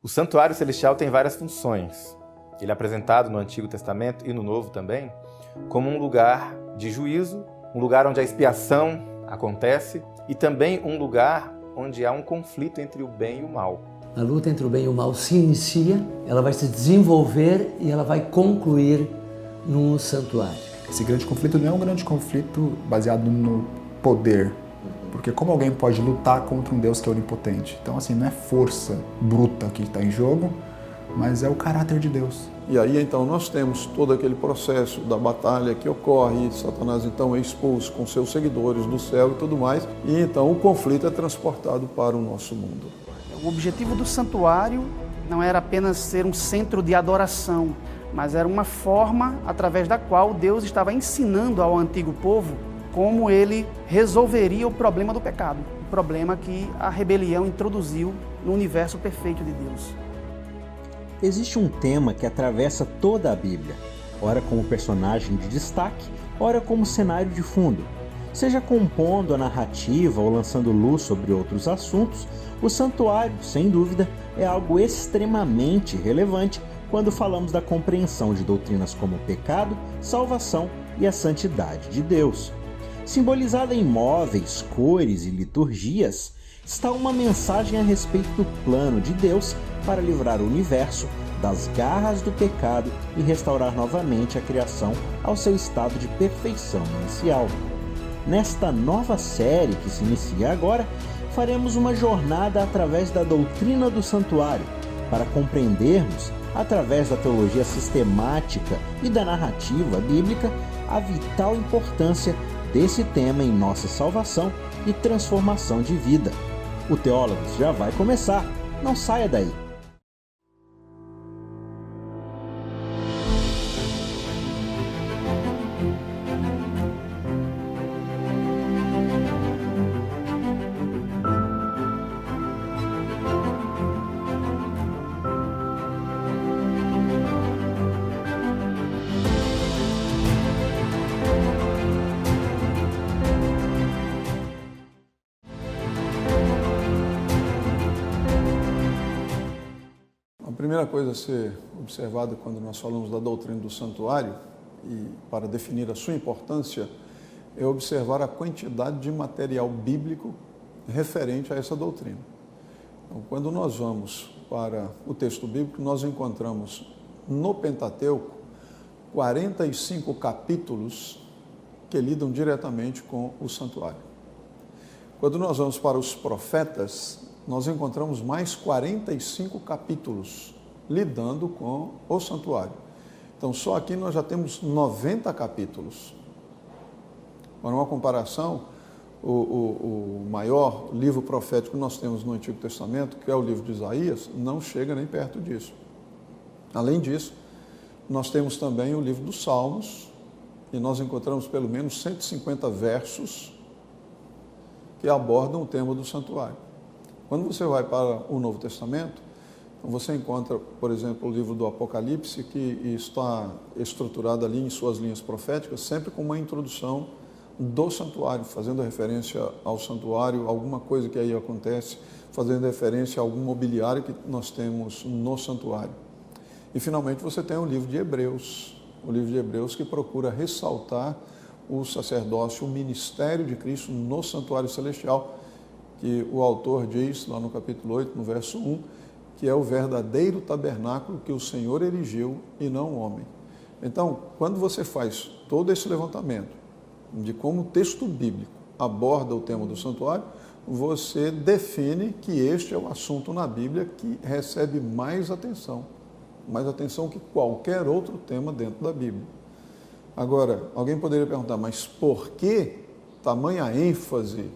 O santuário celestial tem várias funções. Ele é apresentado no Antigo Testamento e no Novo também como um lugar de juízo, um lugar onde a expiação acontece e também um lugar onde há um conflito entre o bem e o mal. A luta entre o bem e o mal se inicia, ela vai se desenvolver e ela vai concluir no santuário. Esse grande conflito não é um grande conflito baseado no poder, porque como alguém pode lutar contra um Deus que é onipotente? Então, assim, não é força bruta que está em jogo, mas é o caráter de Deus. E aí, então, nós temos todo aquele processo da batalha que ocorre, Satanás, então, é expulso com seus seguidores do céu e tudo mais, e então o conflito é transportado para o nosso mundo. O objetivo do santuário não era apenas ser um centro de adoração, mas era uma forma através da qual Deus estava ensinando ao antigo povo como ele resolveria o problema do pecado, o problema que a rebelião introduziu no universo perfeito de Deus. Existe um tema que atravessa toda a Bíblia, ora como personagem de destaque, ora como cenário de fundo. Seja compondo a narrativa ou lançando luz sobre outros assuntos, o santuário, sem dúvida, é algo extremamente relevante quando falamos da compreensão de doutrinas como o pecado, salvação e a santidade de Deus. Simbolizada em móveis, cores e liturgias, está uma mensagem a respeito do plano de Deus para livrar o universo das garras do pecado e restaurar novamente a criação ao seu estado de perfeição inicial. Nesta nova série que se inicia agora, faremos uma jornada através da doutrina do santuário, para compreendermos, através da teologia sistemática e da narrativa bíblica, a vital importância desse tema em nossa salvação e transformação de vida. O Teólogos já vai começar, não saia daí! A primeira coisa a ser observada quando nós falamos da doutrina do santuário, e para definir a sua importância, é observar a quantidade de material bíblico referente a essa doutrina. Então, quando nós vamos para o texto bíblico, nós encontramos no Pentateuco 45 capítulos que lidam diretamente com o santuário. Quando nós vamos para os profetas, nós encontramos mais 45 capítulos lidando com o santuário. Então, só aqui nós já temos 90 capítulos. Para uma comparação, o maior livro profético que nós temos no Antigo Testamento, que é o livro de Isaías, não chega nem perto disso. Além disso, nós temos também o livro dos Salmos, e nós encontramos pelo menos 150 versos que abordam o tema do santuário. Quando você vai para o Novo Testamento, você encontra, por exemplo, o livro do Apocalipse, que está estruturado ali em suas linhas proféticas, sempre com uma introdução do santuário, fazendo referência ao santuário, alguma coisa que aí acontece, fazendo referência a algum mobiliário que nós temos no santuário. E, finalmente, você tem o livro de Hebreus que procura ressaltar o sacerdócio, o ministério de Cristo no santuário celestial, que o autor diz lá no capítulo 8, no verso 1, que é o verdadeiro tabernáculo que o Senhor erigiu e não o homem. Então, quando você faz todo esse levantamento de como o texto bíblico aborda o tema do santuário, você define que este é o assunto na Bíblia que recebe mais atenção que qualquer outro tema dentro da Bíblia. Agora, alguém poderia perguntar, mas por que tamanha ênfase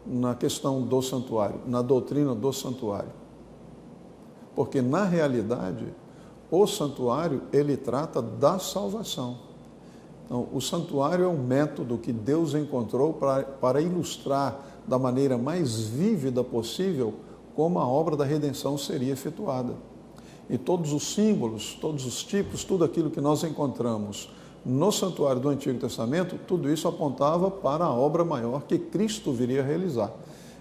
na questão do santuário, na doutrina do santuário? Porque, na realidade, o santuário, ele trata da salvação. Então, o santuário é um método que Deus encontrou para ilustrar da maneira mais vívida possível como a obra da redenção seria efetuada. E todos os símbolos, todos os tipos, tudo aquilo que nós encontramos no santuário do Antigo Testamento, tudo isso apontava para a obra maior que Cristo viria a realizar.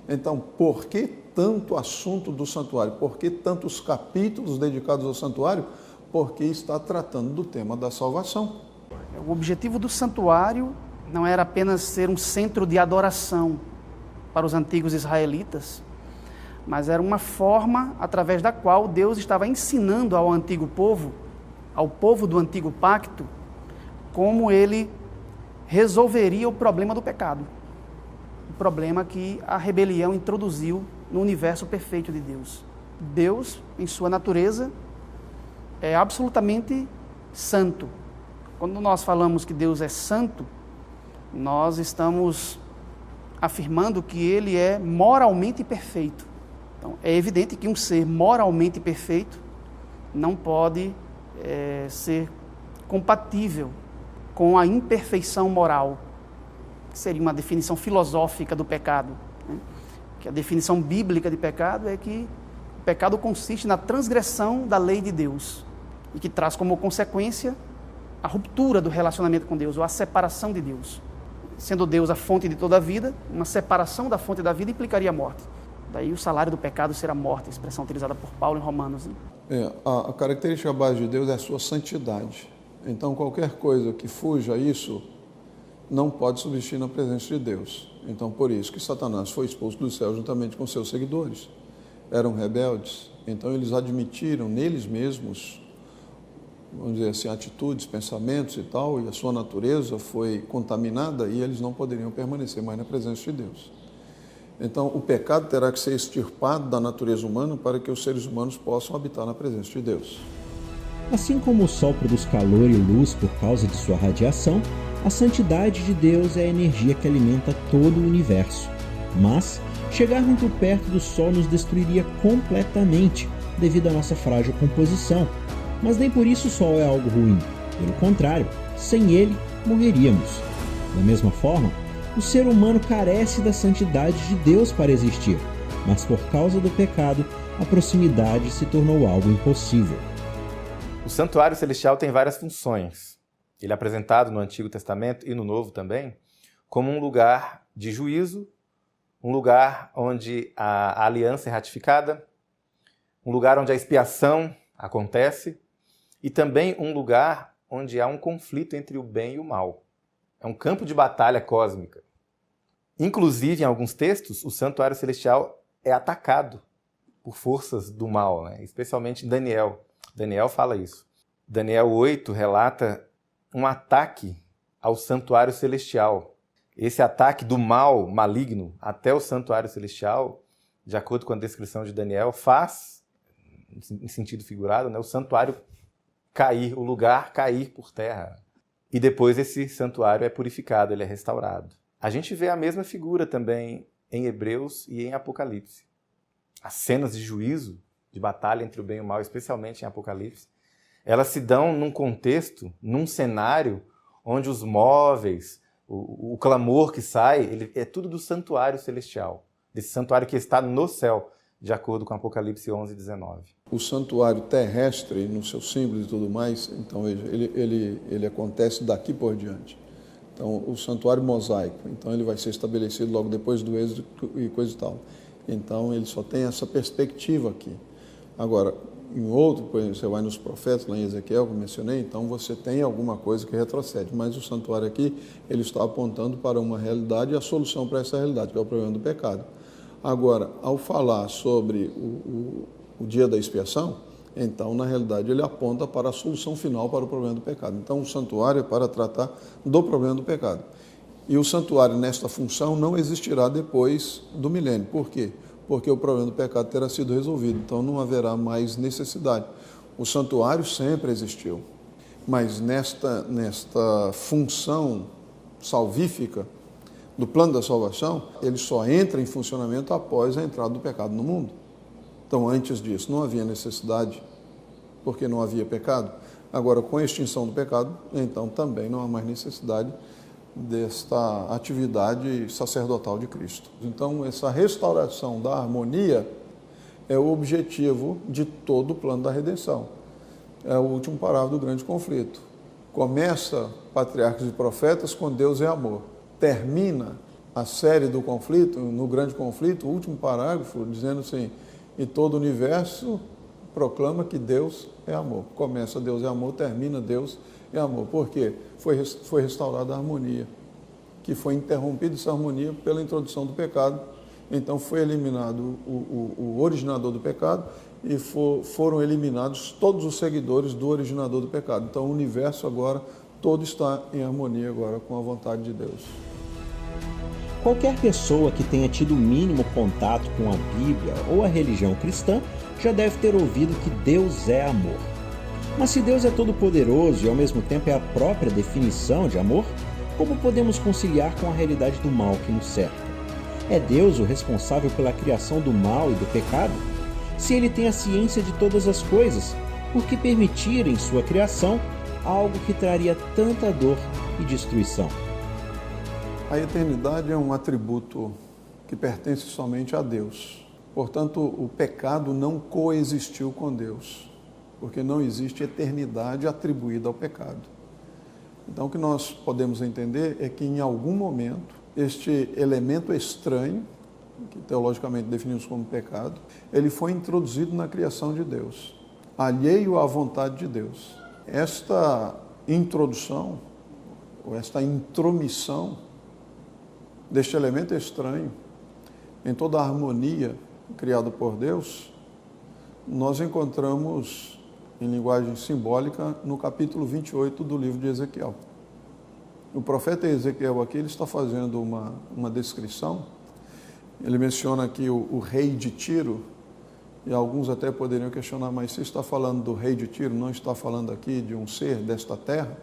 Então, por que tanto assunto do santuário? Por que tantos capítulos dedicados ao santuário? Porque está tratando do tema da salvação. O objetivo do santuário não era apenas ser um centro de adoração para os antigos israelitas, mas era uma forma através da qual Deus estava ensinando ao antigo povo, ao povo do antigo pacto, como ele resolveria o problema do pecado. O problema que a rebelião introduziu no universo perfeito de Deus. Deus, em sua natureza, é absolutamente santo. Quando nós falamos que Deus é santo, nós estamos afirmando que Ele é moralmente perfeito. Então, é evidente que um ser moralmente perfeito não pode ser compatível com a imperfeição moral, que seria uma definição filosófica do pecado, né? Que a definição bíblica de pecado é que o pecado consiste na transgressão da lei de Deus e que traz como consequência a ruptura do relacionamento com Deus, ou a separação de Deus. Sendo Deus a fonte de toda a vida, uma separação da fonte da vida implicaria a morte. Daí o salário do pecado será a morte, a expressão utilizada por Paulo em Romanos. Né? A característica base de Deus é a sua santidade. Então, qualquer coisa que fuja a isso não pode subsistir na presença de Deus. Então, por isso que Satanás foi expulso do céu juntamente com seus seguidores. Eram rebeldes, então eles admitiram neles mesmos, vamos dizer assim, atitudes, pensamentos e tal, e a sua natureza foi contaminada e eles não poderiam permanecer mais na presença de Deus. Então, o pecado terá que ser extirpado da natureza humana para que os seres humanos possam habitar na presença de Deus. Assim como o Sol produz calor e luz por causa de sua radiação, a santidade de Deus é a energia que alimenta todo o universo. Mas, chegar muito perto do Sol nos destruiria completamente, devido à nossa frágil composição. Mas nem por isso o Sol é algo ruim. Pelo contrário, sem ele, morreríamos. Da mesma forma, o ser humano carece da santidade de Deus para existir, mas por causa do pecado, a proximidade se tornou algo impossível. O santuário celestial tem várias funções. Ele é apresentado no Antigo Testamento e no Novo também como um lugar de juízo, um lugar onde a aliança é ratificada, um lugar onde a expiação acontece e também um lugar onde há um conflito entre o bem e o mal. É um campo de batalha cósmica. Inclusive, em alguns textos, o santuário celestial é atacado por forças do mal, né? Especialmente Daniel. Daniel fala isso. Daniel 8 relata um ataque ao santuário celestial. Esse ataque do mal maligno até o santuário celestial, de acordo com a descrição de Daniel, faz, em sentido figurado, né, o santuário cair, o lugar cair por terra. E depois esse santuário é purificado, ele é restaurado. A gente vê a mesma figura também em Hebreus e em Apocalipse. As cenas de juízo, de batalha entre o bem e o mal, especialmente em Apocalipse, elas se dão num contexto, num cenário onde os móveis, o clamor que sai, ele é tudo do santuário celestial, desse santuário que está no céu, de acordo com Apocalipse 11, 19. O santuário terrestre, nos seus símbolos e tudo mais, então veja, ele acontece daqui por diante. Então, o santuário mosaico, então ele vai ser estabelecido logo depois do êxodo e coisa e tal. Então, ele só tem essa perspectiva aqui. Agora, em outro, por exemplo, você vai nos profetas, lá em Ezequiel, que eu mencionei, então você tem alguma coisa que retrocede. Mas o santuário aqui, ele está apontando para uma realidade e a solução para essa realidade, que é o problema do pecado. Agora, ao falar sobre o dia da expiação, então, na realidade, ele aponta para a solução final para o problema do pecado. Então, o santuário é para tratar do problema do pecado. E o santuário, nesta função, não existirá depois do milênio. Por quê? Porque o problema do pecado terá sido resolvido, então não haverá mais necessidade. O santuário sempre existiu, mas nesta função salvífica do plano da salvação, ele só entra em funcionamento após a entrada do pecado no mundo. Então, antes disso, não havia necessidade, porque não havia pecado. Agora, com a extinção do pecado, então também não há mais necessidade desta atividade sacerdotal de Cristo. Então, essa restauração da harmonia é o objetivo de todo o plano da redenção. É o último parágrafo do grande conflito. Começa Patriarcas e Profetas com Deus é amor. Termina a série do conflito, no grande conflito, o último parágrafo, dizendo assim, e todo o universo proclama que Deus é amor. Começa Deus é amor, termina Deus é amor. Por quê? Foi restaurada a harmonia, que foi interrompida essa harmonia pela introdução do pecado. Então foi eliminado o originador do pecado e foram eliminados todos os seguidores do originador do pecado. Então o universo agora todo está em harmonia agora com a vontade de Deus. Qualquer pessoa que tenha tido o mínimo contato com a Bíblia ou a religião cristã já deve ter ouvido que Deus é amor. Mas se Deus é todo-poderoso e ao mesmo tempo é a própria definição de amor, como podemos conciliar com a realidade do mal que nos cerca? É Deus o responsável pela criação do mal e do pecado? Se Ele tem a ciência de todas as coisas, por que permitir em sua criação algo que traria tanta dor e destruição? A eternidade é um atributo que pertence somente a Deus. Portanto, o pecado não coexistiu com Deus, porque não existe eternidade atribuída ao pecado. Então, o que nós podemos entender é que, em algum momento, este elemento estranho, que teologicamente definimos como pecado, ele foi introduzido na criação de Deus, alheio à vontade de Deus. Esta introdução, ou esta intromissão deste elemento estranho em toda a harmonia criada por Deus, nós encontramos em linguagem simbólica no capítulo 28 do livro de Ezequiel. O profeta Ezequiel aqui ele está fazendo uma descrição, ele menciona aqui o rei de Tiro, e alguns até poderiam questionar, mas se está falando do rei de Tiro, não está falando aqui de um ser desta terra?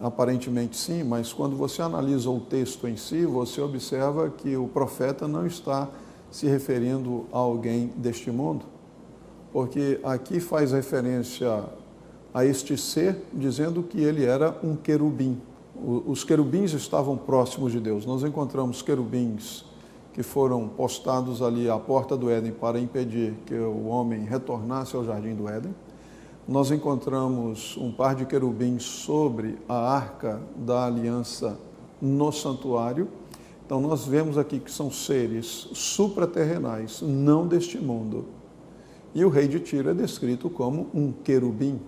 Aparentemente sim, mas quando você analisa o texto em si, você observa que o profeta não está se referindo a alguém deste mundo, porque aqui faz referência a este ser, dizendo que ele era um querubim. Os querubins estavam próximos de Deus. Nós encontramos querubins que foram postados ali à porta do Éden para impedir que o homem retornasse ao jardim do Éden. Nós encontramos um par de querubins sobre a arca da aliança no santuário. Então nós vemos aqui que são seres supraterrenais, não deste mundo. E o rei de Tiro é descrito como um querubim.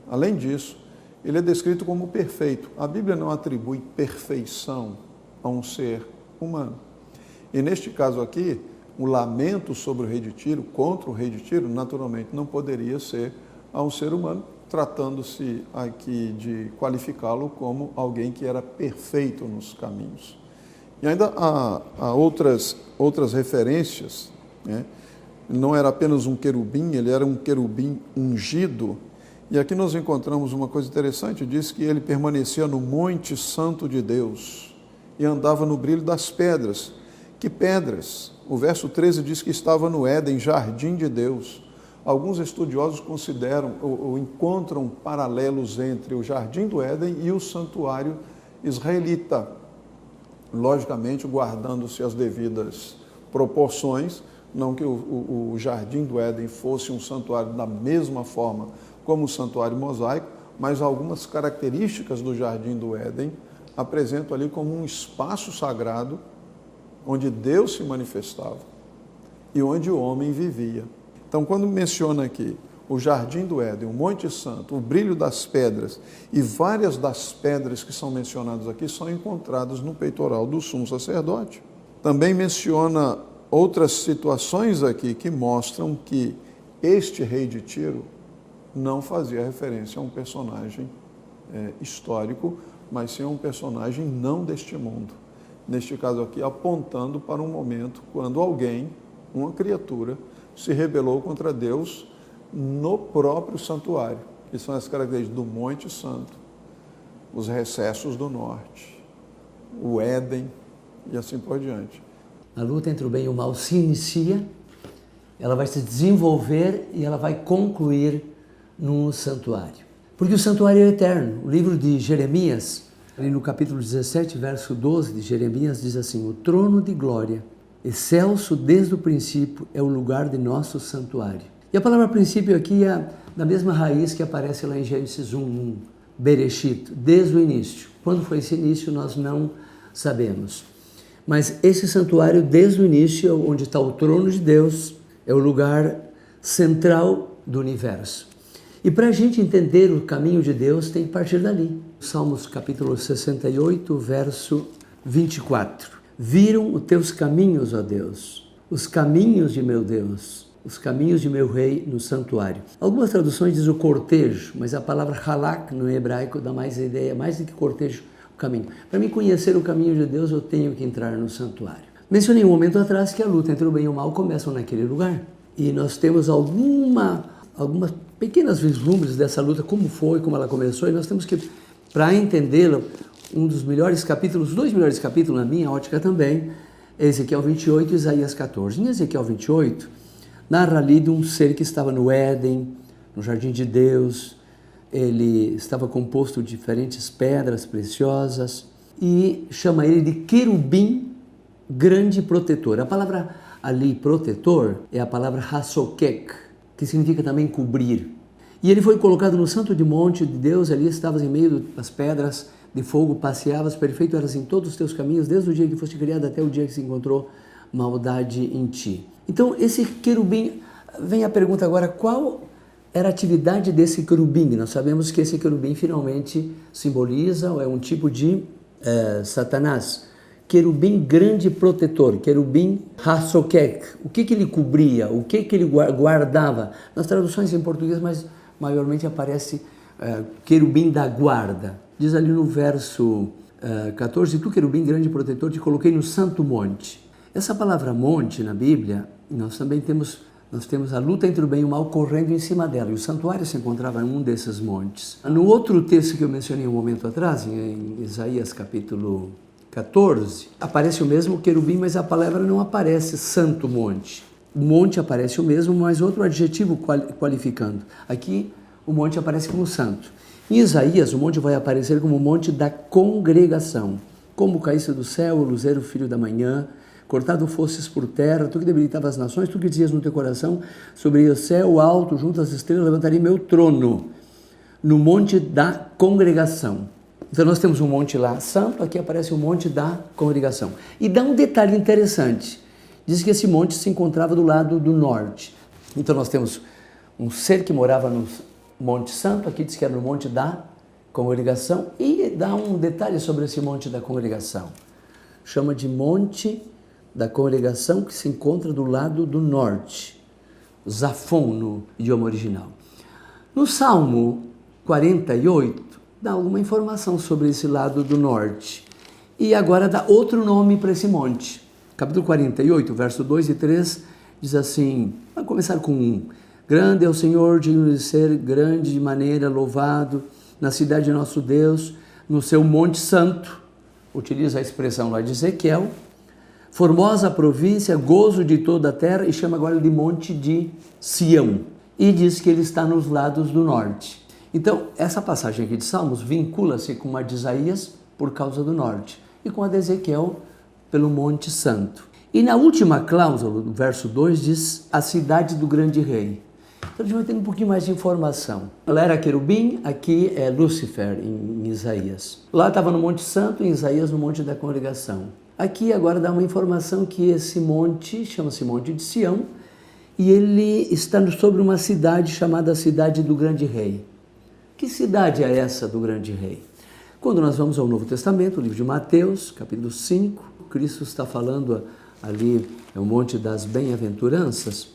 Além disso, ele é descrito como perfeito. A Bíblia não atribui perfeição a um ser humano. E neste caso aqui, o lamento sobre o rei de Tiro, contra o rei de Tiro, naturalmente não poderia ser a um ser humano, tratando-se aqui de qualificá-lo como alguém que era perfeito nos caminhos. E ainda há outras referências, né? Não era apenas um querubim, ele era um querubim ungido. E aqui nós encontramos uma coisa interessante, diz que ele permanecia no Monte Santo de Deus e andava no brilho das pedras. Que pedras? O verso 13 diz que estava no Éden, jardim de Deus. Alguns estudiosos consideram ou encontram paralelos entre o jardim do Éden e o santuário israelita, logicamente guardando-se as devidas proporções, não que o jardim do Éden fosse um santuário da mesma forma como o santuário mosaico, mas algumas características do jardim do Éden apresentam ali como um espaço sagrado onde Deus se manifestava e onde o homem vivia. Então, quando menciona aqui o jardim do Éden, o Monte Santo, o brilho das pedras e várias das pedras que são mencionadas aqui são encontradas no peitoral do sumo sacerdote. Também menciona outras situações aqui que mostram que este rei de Tiro não fazia referência a um personagem histórico, mas sim a um personagem não deste mundo. Neste caso aqui, apontando para um momento quando alguém, uma criatura, se rebelou contra Deus no próprio santuário, que são as características do Monte Santo, os recessos do norte, o Éden e assim por diante. A luta entre o bem e o mal se inicia, ela vai se desenvolver e ela vai concluir no santuário. Porque o santuário é eterno. O livro de Jeremias, ali no capítulo 17, verso 12 de Jeremias, diz assim: o trono de glória, excelso desde o princípio, é o lugar de nosso santuário. E a palavra princípio aqui é da mesma raiz que aparece lá em Gênesis 1:1, Bereshit, desde o início. Quando foi esse início nós não sabemos. Mas esse santuário, desde o início, onde está o trono de Deus, é o lugar central do universo. E para a gente entender o caminho de Deus, tem que partir dali. Salmos capítulo 68, verso 24. Viram os teus caminhos, ó Deus, os caminhos de meu Deus, os caminhos de meu rei no santuário. Algumas traduções dizem o cortejo, mas a palavra halak no hebraico dá mais ideia, mais do que cortejo, o caminho. Para mim conhecer o caminho de Deus, eu tenho que entrar no santuário. Mencionei um momento atrás que a luta entre o bem e o mal começa naquele lugar. E nós temos algumas pequenas vislumbres dessa luta, como foi, como ela começou, e nós temos que, para entendê-la, um dos melhores capítulos, os dois melhores capítulos na minha ótica também, é Ezequiel 28 e Isaías 14. Em Ezequiel 28, narra ali de um ser que estava no Éden, no jardim de Deus. Ele estava composto de diferentes pedras preciosas e chama ele de querubim grande protetor. A palavra ali, protetor, é a palavra hasokek, que significa também cobrir. E ele foi colocado no santo de monte de Deus, ali estavas em meio das pedras de fogo, passeavas, perfeito eras em todos os teus caminhos, desde o dia que foste criado até o dia que se encontrou maldade em ti. Então, esse querubim, vem a pergunta agora, qual era a atividade desse querubim? Nós sabemos que esse querubim finalmente simboliza, ou é um tipo de Satanás. Querubim grande protetor, querubim hasokek. O que ele cobria? O que ele guardava? Nas traduções em português, mas maiormente aparece querubim da guarda. Diz ali no verso 14, tu querubim grande protetor, te coloquei no santo monte. Essa palavra monte na Bíblia, nós também temos a luta entre o bem e o mal correndo em cima dela, e o santuário se encontrava em um desses montes. No outro texto que eu mencionei um momento atrás, em Isaías capítulo 14, aparece o mesmo querubim, mas a palavra não aparece santo monte. O monte aparece o mesmo, mas outro adjetivo qualificando. Aqui o monte aparece como santo. Em Isaías, o monte vai aparecer como o monte da congregação. Como caísse do céu o luzeiro filho da manhã, cortado fosses por terra, tu que debilitava as nações, tu que dizias no teu coração, sobre o céu alto, junto às estrelas, levantarei meu trono, no monte da congregação. Então nós temos um monte lá santo, aqui aparece o monte da congregação. E dá um detalhe interessante, diz que esse monte se encontrava do lado do norte. Então nós temos um ser que morava no Monte Santo, aqui diz que era no monte da congregação, e dá um detalhe sobre esse monte da congregação. Chama de monte da congregação, que se encontra do lado do norte, Zafon no idioma original. No Salmo 48, dá alguma informação sobre esse lado do norte. E agora dá outro nome para esse monte. Capítulo 48, verso 2 e 3, diz assim, vai começar com 1. Grande é o Senhor, digno de ser grande de maneira, louvado, na cidade de nosso Deus, no seu monte santo, utiliza a expressão lá de Ezequiel, formosa a província, gozo de toda a terra, e chama agora de monte de Sião, e diz que ele está nos lados do norte. Então, essa passagem aqui de Salmos vincula-se com a de Isaías por causa do norte, e com a de Ezequiel pelo monte santo. E na última cláusula, no verso 2, diz a cidade do grande rei. Então a gente vai ter um pouquinho mais de informação. Lá era querubim, aqui é Lúcifer em Isaías. Lá estava no Monte Santo, em Isaías no Monte da Congregação. Aqui agora dá uma informação que esse monte, chama-se Monte de Sião, e ele está sobre uma cidade chamada Cidade do Grande Rei. Que cidade é essa do Grande Rei? Quando nós vamos ao Novo Testamento, o livro de Mateus, capítulo 5, Cristo está falando ali, é o Monte das Bem-aventuranças.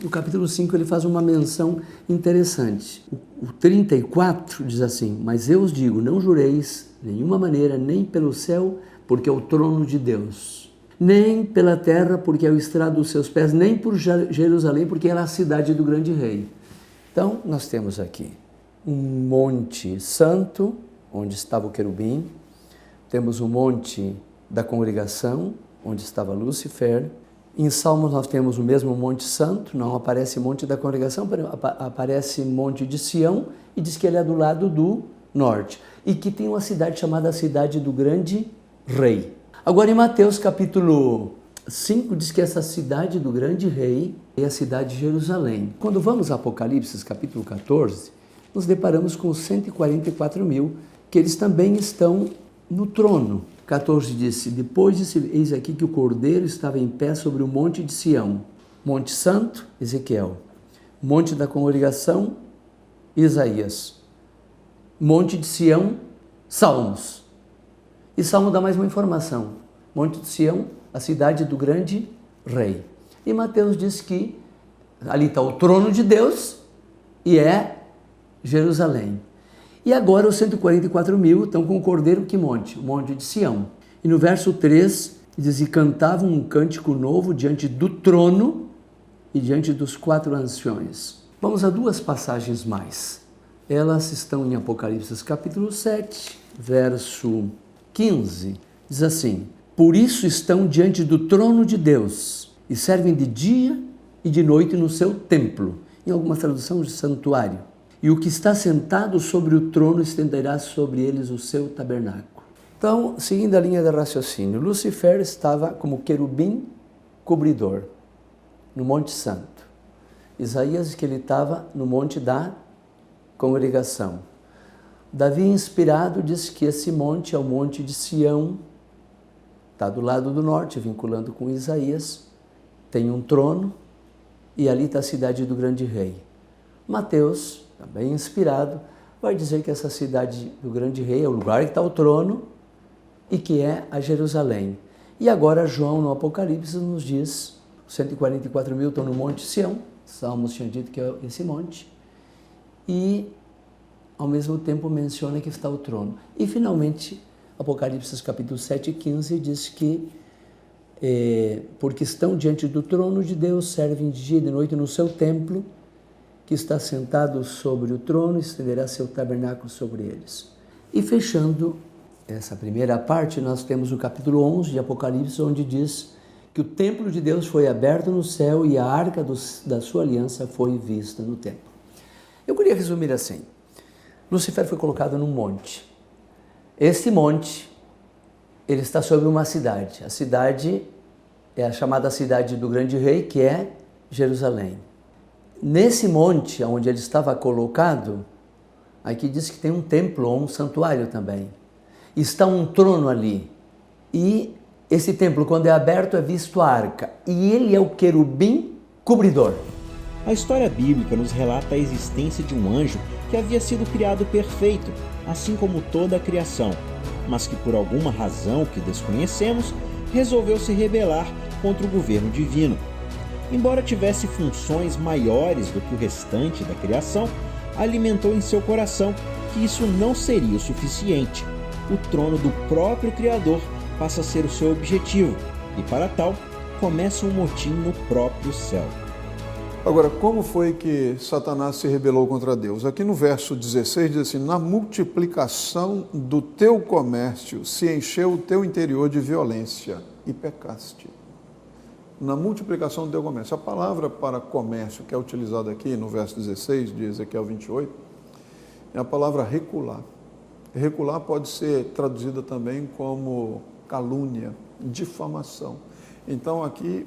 No capítulo 5 ele faz uma menção interessante. O 34 diz assim, mas eu os digo, não jureis de nenhuma maneira, nem pelo céu, porque é o trono de Deus, nem pela terra, porque é o estrado dos seus pés, nem por Jerusalém, porque ela é a cidade do grande rei. Então, nós temos aqui um monte santo, onde estava o querubim, temos o monte da congregação, onde estava Lúcifer. Em Salmos nós temos o mesmo Monte Santo, não aparece Monte da Congregação, aparece Monte de Sião, e diz que ele é do lado do norte, e que tem uma cidade chamada Cidade do Grande Rei. Agora em Mateus capítulo 5 diz que essa cidade do Grande Rei é a cidade de Jerusalém. Quando vamos a Apocalipse capítulo 14, nos deparamos com os 144 mil, que eles também estão no trono. 14 disse: Depois disse, eis aqui que o Cordeiro estava em pé sobre o monte de Sião. Monte Santo, Ezequiel. Monte da Congregação, Isaías. Monte de Sião, Salmos. E Salmo dá mais uma informação. Monte de Sião, a cidade do grande rei. E Mateus diz que ali está o trono de Deus e é Jerusalém. E agora os 144 mil estão com o Cordeiro, que monte? O monte de Sião. E no verso 3 diz: E cantavam um cântico novo diante do trono e diante dos 4 anciões. Vamos a 2 passagens mais. Elas estão em Apocalipse capítulo 7, verso 15. Diz assim: Por isso estão diante do trono de Deus e servem de dia e de noite no seu templo. Em algumas traduções, de santuário. E o que está sentado sobre o trono estenderá sobre eles o seu tabernáculo. Então, seguindo a linha de raciocínio, Lucifer estava como querubim cobridor no Monte Santo. Isaías diz que ele estava no Monte da Congregação. Davi, inspirado, diz que esse monte é o Monte de Sião, está do lado do norte, vinculando com Isaías, tem um trono e ali está a cidade do grande rei. Mateus, também inspirado, vai dizer que essa cidade do grande rei é o lugar que está o trono e que é a Jerusalém. E agora João, no Apocalipse, nos diz: 144 mil estão no Monte Sião, Salmos tinha dito que é esse monte, e ao mesmo tempo menciona que está o trono. E finalmente, Apocalipse capítulo 7, 15 diz que porque estão diante do trono de Deus, servem de dia e de noite no seu templo, que está sentado sobre o trono, estenderá seu tabernáculo sobre eles. E fechando essa primeira parte, nós temos o capítulo 11 de Apocalipse, onde diz que o templo de Deus foi aberto no céu e a arca da sua aliança foi vista no templo. Eu queria resumir assim: Lucifer foi colocado num monte. Este monte, ele está sobre uma cidade. A cidade é a chamada cidade do grande rei, que é Jerusalém. Nesse monte onde ele estava colocado, aqui diz que tem um templo ou um santuário também. Está um trono ali. E esse templo, quando é aberto, é visto a arca. E ele é o querubim cobridor. A história bíblica nos relata a existência de um anjo que havia sido criado perfeito, assim como toda a criação, mas que por alguma razão que desconhecemos, resolveu se rebelar contra o governo divino. Embora tivesse funções maiores do que o restante da criação, alimentou em seu coração que isso não seria o suficiente. O trono do próprio Criador passa a ser o seu objetivo, e para tal, começa um motim no próprio céu. Agora, como foi que Satanás se rebelou contra Deus? Aqui no verso 16 diz assim: na multiplicação do teu comércio se encheu o teu interior de violência e pecaste. Na multiplicação do teu comércio. A palavra para comércio que é utilizada aqui no verso 16 de Ezequiel 28 é a palavra recular. Recular pode ser traduzida também como calúnia, difamação. Então aqui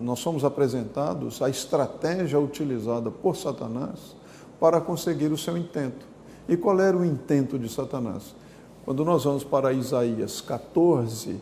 nós somos apresentados a estratégia utilizada por Satanás para conseguir o seu intento. E qual era o intento de Satanás? Quando nós vamos para Isaías 14,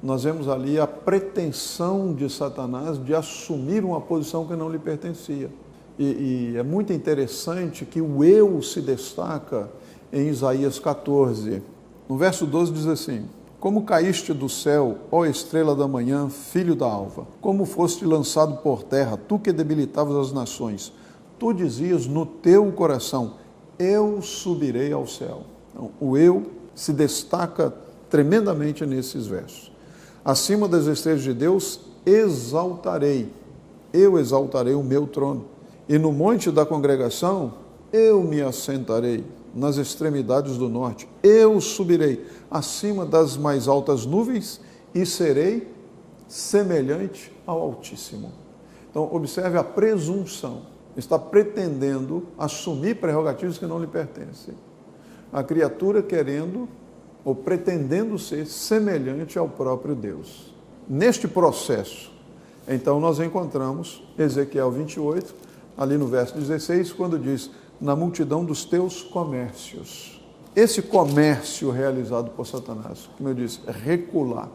nós vemos ali a pretensão de Satanás de assumir uma posição que não lhe pertencia. E é muito interessante que o eu se destaca em Isaías 14. No verso 12 diz assim: como caíste do céu, ó estrela da manhã, filho da alva, como foste lançado por terra, tu que debilitavas as nações, tu dizias no teu coração: eu subirei ao céu. Então, o eu se destaca tremendamente nesses versos. Acima das estrelas de Deus, exaltarei, eu exaltarei o meu trono. E no monte da congregação, eu me assentarei. Nas extremidades do norte, eu subirei acima das mais altas nuvens e serei semelhante ao Altíssimo. Então, observe a presunção. Está pretendendo assumir prerrogativas que não lhe pertencem. A criatura querendo ou pretendendo ser semelhante ao próprio Deus. Neste processo, então, nós encontramos Ezequiel 28, ali no verso 16, quando diz: na multidão dos teus comércios. esse comércio realizado por Satanás, como eu disse, recular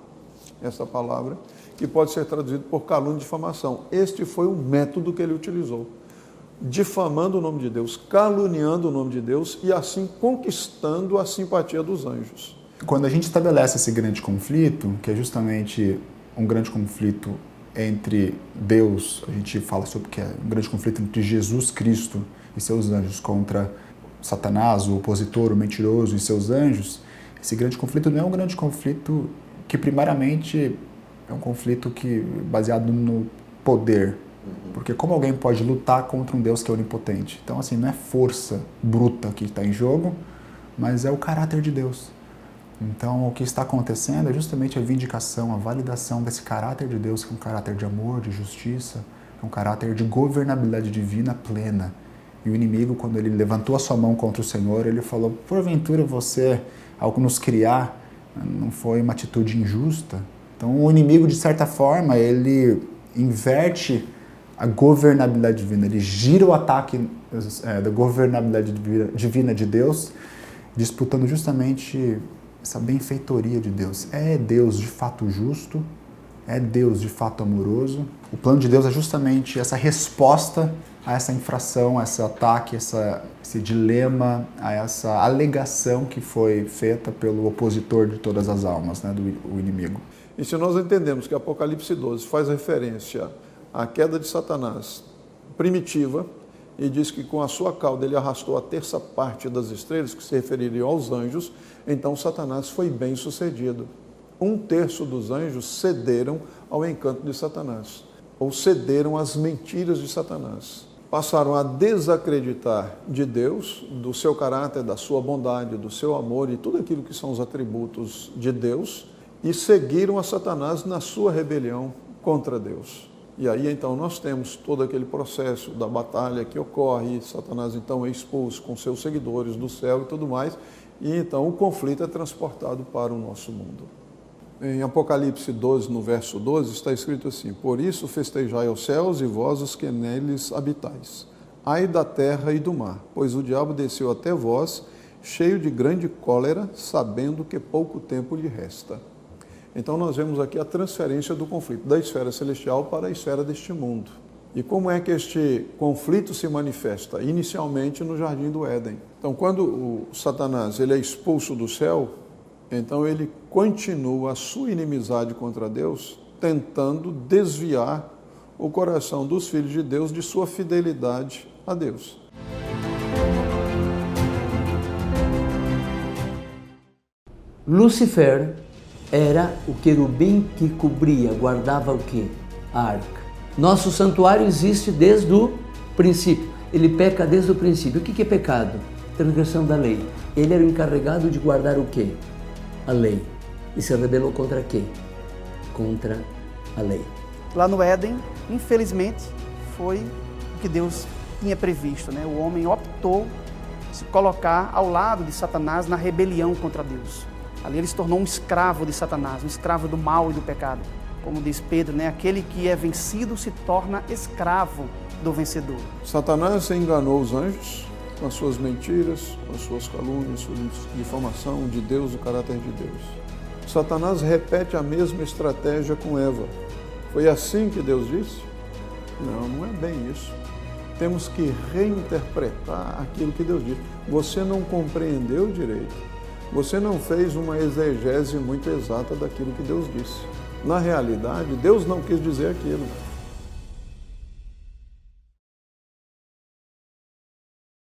essa palavra, que pode ser traduzido por calúnia e difamação. Este foi o método que ele utilizou, difamando o nome de Deus, caluniando o nome de Deus e assim conquistando a simpatia dos anjos. Quando a gente estabelece esse grande conflito, que é justamente um grande conflito entre Deus, a gente fala sobre que é um grande conflito entre Jesus Cristo e seus anjos contra Satanás, o opositor, o mentiroso e seus anjos, esse grande conflito não é um grande conflito que primariamente é um conflito baseado no poder. Porque como alguém pode lutar contra um Deus que é onipotente? Então, assim, não é força bruta que está em jogo, mas é o caráter de Deus. Então, o que está acontecendo é justamente a vindicação, a validação desse caráter de Deus, que é um caráter de amor, de justiça, é um caráter de governabilidade divina plena. E o inimigo, quando ele levantou a sua mão contra o Senhor, ele falou, porventura você, ao nos criar, não foi uma atitude injusta? Então, o inimigo, de certa forma, ele inverte a governabilidade divina, ele gira o ataque da governabilidade divina de Deus, disputando justamente essa benfeitoria de Deus. É Deus de fato justo, é Deus de fato amoroso. O plano de Deus é justamente essa resposta a essa infração, a esse ataque, esse dilema, a essa alegação que foi feita pelo opositor de todas as almas, né, do inimigo. E se nós entendemos que Apocalipse 12 faz referência à queda de Satanás primitiva, e diz que com a sua cauda ele arrastou a terça parte das estrelas, que se refeririam aos anjos, então Satanás foi bem sucedido. 1/3 dos anjos cederam ao encanto de Satanás, ou cederam às mentiras de Satanás. Passaram a desacreditar de Deus, do seu caráter, da sua bondade, do seu amor e tudo aquilo que são os atributos de Deus, e seguiram a Satanás na sua rebelião contra Deus. E aí então nós temos todo aquele processo da batalha que ocorre, Satanás então é expulso com seus seguidores do céu e tudo mais, e então o conflito é transportado para o nosso mundo. Em Apocalipse 12, no verso 12, está escrito assim, por isso festejai os céus e vós os que neles habitais. Ai da terra e do mar, pois o diabo desceu até vós, cheio de grande cólera, sabendo que pouco tempo lhe resta. Então nós vemos aqui a transferência do conflito da esfera celestial para a esfera deste mundo. E como é que este conflito se manifesta? Inicialmente no Jardim do Éden. Então quando o Satanás ele é expulso do céu, então ele continua a sua inimizade contra Deus, tentando desviar o coração dos filhos de Deus de sua fidelidade a Deus. Lúcifer era o querubim que cobria, guardava o quê? A arca. Nosso santuário existe desde o princípio. Ele peca desde o princípio. O que é pecado? Transgressão da lei. Ele era o encarregado de guardar o quê? A lei. E se rebelou contra quê? Contra a lei. Lá no Éden, infelizmente, foi o que Deus tinha previsto, né? O homem optou se colocar ao lado de Satanás na rebelião contra Deus. Ali ele se tornou um escravo de Satanás, um escravo do mal e do pecado. Como diz Pedro, né? Aquele que é vencido se torna escravo do vencedor. Satanás enganou os anjos com as suas mentiras, com as suas calúnias, sua difamação de Deus, do caráter de Deus. Satanás repete a mesma estratégia com Eva. Foi assim que Deus disse? Não, não é bem isso. Temos que reinterpretar aquilo que Deus disse. Você não compreendeu direito. Você não fez uma exegese muito exata daquilo que Deus disse. Na realidade, Deus não quis dizer aquilo.